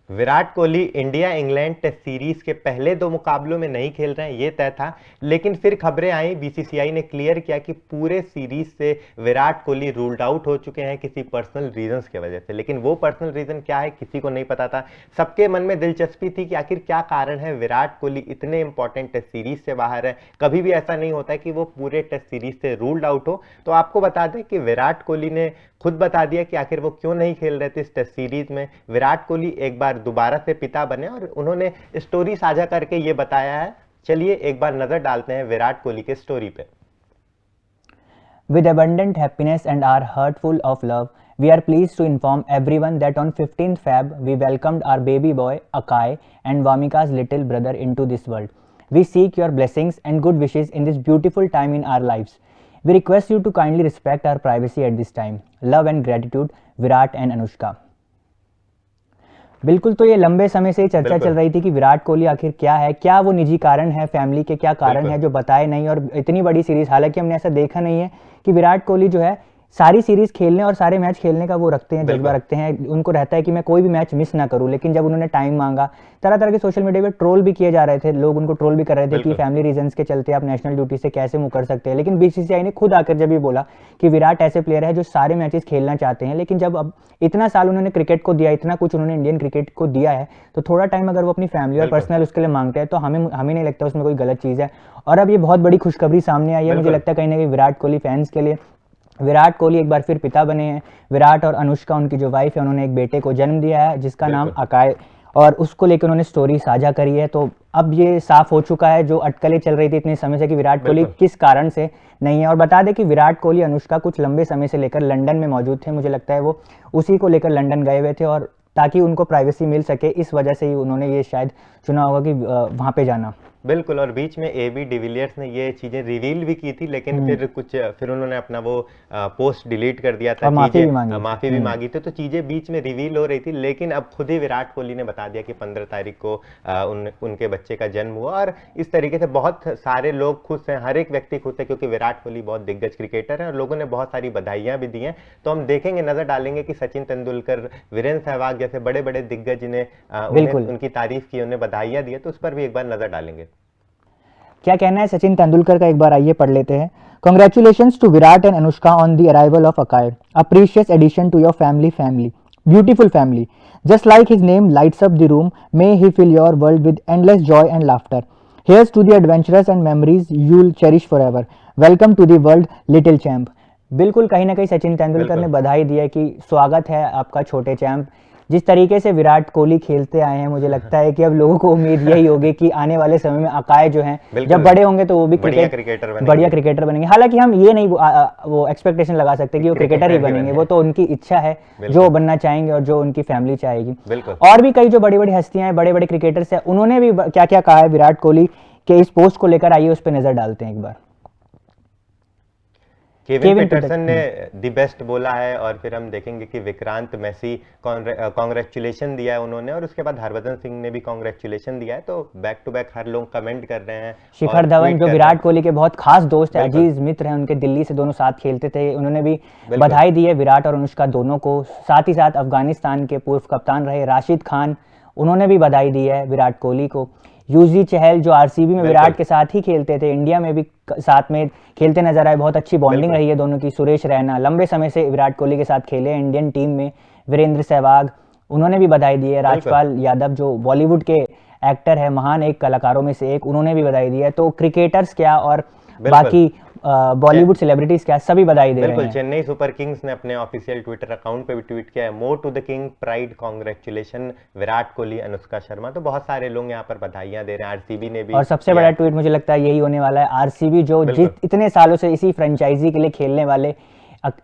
Virat Kohli India England test series के पहले दो मुकाबलों में नहीं खेल रहे हैं, ये तय था। लेकिन फिर खबरें आई, बीसीसीआई ने क्लियर किया कि पूरे सीरीज से विराट कोहली रूल्ड आउट हो चुके हैं किसी पर्सनल रीजंस की वजह से। लेकिन वो पर्सनल रीजन क्या है किसी को नहीं पता था। सबके मन में दिलचस्पी थी कि आखिर क्या कारण है विराट कोहली इतने इंपॉर्टेंट टेस्ट सीरीज से बाहर है। कभी भी ऐसा नहीं होता है कि वो पूरे टेस्ट सीरीज से रूल्ड आउट हो। तो आपको बता दें कि विराट कोहली ने खुद बता दिया कि आखिर वो क्यों नहीं खेल रहे थे इस टेस्ट सीरीज में। विराट कोहली एक बार दोबारा से पिता बने और उन्होंने स्टोरी साझा करके ये बताया है। चलिए एक बार नजर डालते हैं विराट कोहली के स्टोरी पे। With abundant happiness and our heart full of love, we are pleased to inform everyone that on 15th Feb we welcomed our baby boy Akai and Vamika's little brother into this world. We seek your blessings and good wishes in this beautiful time in our lives. We request you to kindly respect our privacy at this time. Love and gratitude, Virat and Anushka. बिल्कुल, तो ये लंबे समय से चर्चा चल रही थी कि विराट कोहली आखिर क्या है, क्या वो निजी कारण है, फैमिली के क्या कारण है जो बताए नहीं। और इतनी बड़ी सीरीज, हालांकि हमने ऐसा देखा नहीं है कि विराट कोहली जो है सारी सीरीज खेलने और सारे मैच खेलने का वो रखते हैं, जज्बा रखते हैं। उनको रहता है कि मैं कोई भी मैच मिस ना करूं। लेकिन जब उन्होंने टाइम मांगा, तरह तरह के सोशल मीडिया पे ट्रोल भी किए जा रहे थे, लोग उनको ट्रोल भी कर रहे थे कि फैमिली रीजंस के चलते आप नेशनल ड्यूटी से कैसे मुकर सकते हैं। लेकिन बीसीसीआई ने खुद आकर जब ये बोला कि विराट ऐसे प्लेयर है जो सारे मैचेस खेलना चाहते हैं, लेकिन जब अब इतना साल उन्होंने क्रिकेट को दिया, इतना कुछ उन्होंने इंडियन क्रिकेट को दिया है, तो थोड़ा टाइम अगर वो अपनी फैमिली और पर्सनल उसके लिए मांगते हैं तो हमें नहीं लगता उसमें कोई गलत चीज़ है। और अब ये बहुत बड़ी खुशखबरी सामने आई है, मुझे लगता है कहीं ना कहीं विराट कोहली फैंस के लिए। विराट कोहली एक बार फिर पिता बने हैं। विराट और अनुष्का, उनकी जो वाइफ है, उन्होंने एक बेटे को जन्म दिया है जिसका नाम अकाय, और उसको लेकर उन्होंने स्टोरी साझा करी है। तो अब ये साफ हो चुका है जो अटकलें चल रही थी इतने समय से कि विराट कोहली किस कारण से नहीं है। और बता दें कि विराट कोहली अनुष्का कुछ लंबे समय से लेकर लंदन में मौजूद थे। मुझे लगता है वो उसी को लेकर लंदन गए हुए थे, और ताकि उनको प्राइवेसी मिल सके इस वजह से ही उन्होंने ये शायद चुना होगा कि वहाँ पे जाना। बिल्कुल, और बीच में एबी डिविलियर्स ने ये चीजें रिवील भी की थी, लेकिन फिर उन्होंने अपना वो पोस्ट डिलीट कर दिया था, माफी भी मांगी थी। तो चीजें बीच में रिवील हो रही थी, लेकिन अब खुद ही विराट कोहली ने बता दिया कि 15 तारीख को उनके बच्चे का जन्म हुआ। और इस तरीके से बहुत सारे लोग खुश हैं, हर एक व्यक्ति खुश है, क्योंकि विराट कोहली बहुत दिग्गज क्रिकेटर है और लोगों ने बहुत सारी बधाइयां भी दी हैं। तो हम देखेंगे, नजर डालेंगे कि सचिन तेंदुलकर, वीरेंद्र सहवाग जैसे बड़े बड़े दिग्गज ने उनकी तारीफ की, उन्हें बधाइयां दी है, तो उस पर भी एक बार नजर डालेंगे। क्या कहना है सचिन तेंदुलकर का, एक बार आइए पढ़ लेते हैं। Congratulations to Virat and Anushka on the arrival of Akai, a precious addition to your family, beautiful family. Just like his name lights up the room, may he fill your world with endless joy and laughter. Here's to the adventures and memories you'll cherish forever. Welcome to the world, little champ. बिल्कुल, कहीं ना कहीं सचिन तेंदुलकर ने बधाई दी है कि स्वागत है आपका छोटे चैंप। जिस तरीके से विराट कोहली खेलते आए हैं, मुझे लगता है कि अब लोगों को उम्मीद यही होगी कि आने वाले समय में अकाय जो हैं, जब बड़े होंगे तो वो भी बढ़िया क्रिकेटर बनेंगे। हालांकि हम ये नहीं वो एक्सपेक्टेशन लगा सकते कि वो क्रिकेटर ही बनेंगे, वो तो उनकी इच्छा है जो बनना चाहेंगे और जो उनकी फैमिली चाहेगी। और भी कई जो बड़ी बड़ी हस्तियां हैं, बड़े बड़े क्रिकेटर्स हैं, उन्होंने भी क्या क्या कहा है विराट कोहली के इस पोस्ट को लेकर। आइए उस पर नजर डालते हैं एक बार। केविन पीटरसन ने दी बेस्ट बोला है, और फिर हम देखेंगे कि विक्रांत मैसी कांग्रेचुलेशन दिया है उन्होंने, और उसके बाद हरभजन सिंह ने भी कांग्रेचुलेशन दिया है। तो बैक टू बैक हर लोग कमेंट कर रहे हैं। शिखर धवन जो विराट कोहली के बहुत खास दोस्त है, अजीज मित्र हैं, उनके दिल्ली से दोनों साथ खेलते थे, उन्होंने भी बधाई दी है विराट और अनुष्का दोनों को। साथ ही साथ अफगानिस्तान के पूर्व कप्तान रहे राशिद खान, उन्होंने भी बधाई दी है विराट कोहली को। यूजी चहल जो आरसीबी में विराट के साथ ही खेलते थे, इंडिया में भी साथ में खेलते नजर आए, बहुत अच्छी बॉन्डिंग रही है दोनों की। सुरेश रैना लंबे समय से विराट कोहली के साथ खेले इंडियन टीम में। वीरेंद्र सहवाग, उन्होंने भी बधाई दी है। राजपाल यादव जो बॉलीवुड के एक्टर है, महान एक कलाकारों में से एक, उन्होंने भी बधाई दी है। तो क्रिकेटर्स क्या और बाकी बॉलीवुड सेलिब्रिटीज क्या, सभी बधाई दे रहे हैं। चेन्नई सुपर किंग्स ने अपने ऑफिशियल ट्विटर अकाउंट पे भी ट्वीट किया है, more to the king pride congratulation Virat Kohli Anushka Sharma. तो बहुत सारे लोग यहाँ पर बधाइयां दे रहे हैं। आरसीबी ने भी, और सबसे बड़ा ट्वीट मुझे लगता है यही होने वाला है। आरसीबी जो इतने सालों से इसी फ्रेंचाइजी के लिए खेलने वाले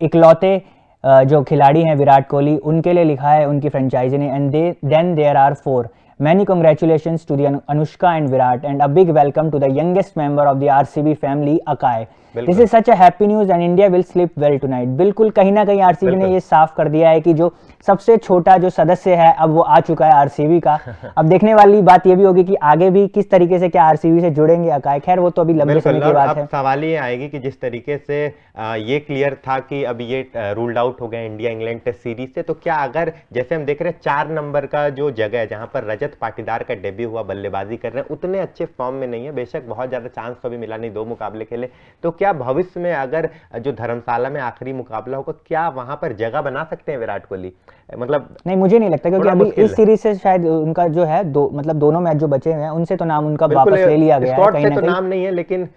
इकलौते जो खिलाड़ी हैं विराट कोहली, उनके लिए लिखा है उनकी फ्रेंचाइजी ने, and then there are 4 Many congratulations to the Anushka and Virat, and a big welcome to the youngest member of the RCB family, Akai. This is such a happy news and India will sleep well tonight. बिल्कुल कहीं ना कहीं RCB ने ये साफ कर दिया है कि जो सबसे छोटा जो सदस्य है अब वो आ चुका है आरसीबी का। अब देखने वाली बात ये भी होगी कि आगे भी किस तरीके से क्या आरसीबी से जुड़ेंगे अकाई। खैर वो तो अभी लंबे समय की बात है। सवाल ये आएगी कि जिस तरीके से ये क्लियर था कि अब ये रूल्ड आउट हो गया इंडिया इंग्लैंड टेस्ट सीरीज से, तो क्या अगर जैसे हम देख रहे हैं 4 नंबर का जो जगह है जहां पर रजत पाटीदार का डेब्यू हुआ, बल्लेबाजी कर रहे हैं, उतने अच्छे फॉर्म में नहीं है, बेशक बहुत ज्यादा चांस तो अभी मिला नहीं, 2 मुकाबले खेले, तो क्या भविष्य में अगर जो धर्मशाला में आखिरी मुकाबला होगा क्या वहां पर जगह बना सकते हैं विराट कोहली? मतलब नहीं, मुझे नहीं लगता, क्योंकि अभी इस सीरीज से शायद उनका जो है मतलब दोनों मैच जो बचे हुए हैं उनसे तो नाम उनका वापस ले लिया गया है, कहीं ना कहीं नाम नहीं है, लेकिन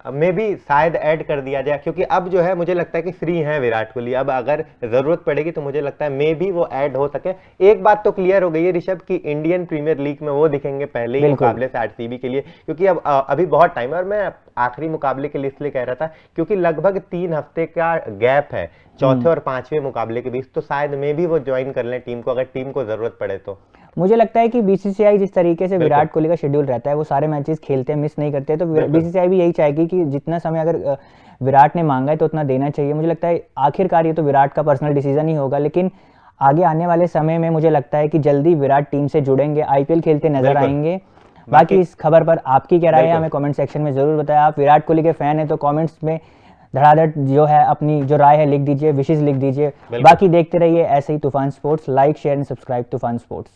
में भी शायद ऐड कर दिया जाए, क्योंकि अब जो है मुझे लगता है कि फ्री है विराट कोहली, अब अगर जरूरत पड़ेगी तो मुझे लगता है मे भी वो ऐड हो सके। एक बात तो क्लियर हो गई है ऋषभ कि इंडियन प्रीमियर लीग में वो दिखेंगे पहले ही मुकाबले से आरसीबी के लिए, क्योंकि अब अभी बहुत टाइम है, और मैं आखिरी मुकाबले के लिए इसलिए कह रहा था क्योंकि लगभग 3 हफ्ते का गैप है चौथे और 5वें मुकाबले के बीच, तो शायद में भी वो ज्वाइन कर लें टीम को अगर टीम को जरूरत पड़े तो। मुझे लगता है कि बीसीसीआई जिस तरीके से विराट कोहली का शेड्यूल रहता है वो सारे मैचेस खेलते हैं, मिस नहीं करते, तो बीसीसीआई भी यही चाहेगी कि जितना समय अगर विराट ने मांगा है तो उतना देना चाहिए। मुझे लगता है आखिरकार ये तो विराट का पर्सनल डिसीजन ही होगा, लेकिन आगे आने वाले समय में मुझे लगता है कि जल्दी विराट टीम से जुड़ेंगे, आईपीएल खेलते नजर आएंगे। बाकी इस खबर पर आपकी क्या राय है हमें कमेंट सेक्शन में जरूर बताएं। आप विराट कोहली के फैन हैं तो कमेंट्स में धड़ाधड़ जो है अपनी जो राय है लिख दीजिए, विशेष लिख दीजिए। बाकी देखते रहिए ऐसे ही तूफान sports. Like share and subscribe तूफान स्पोर्ट्स।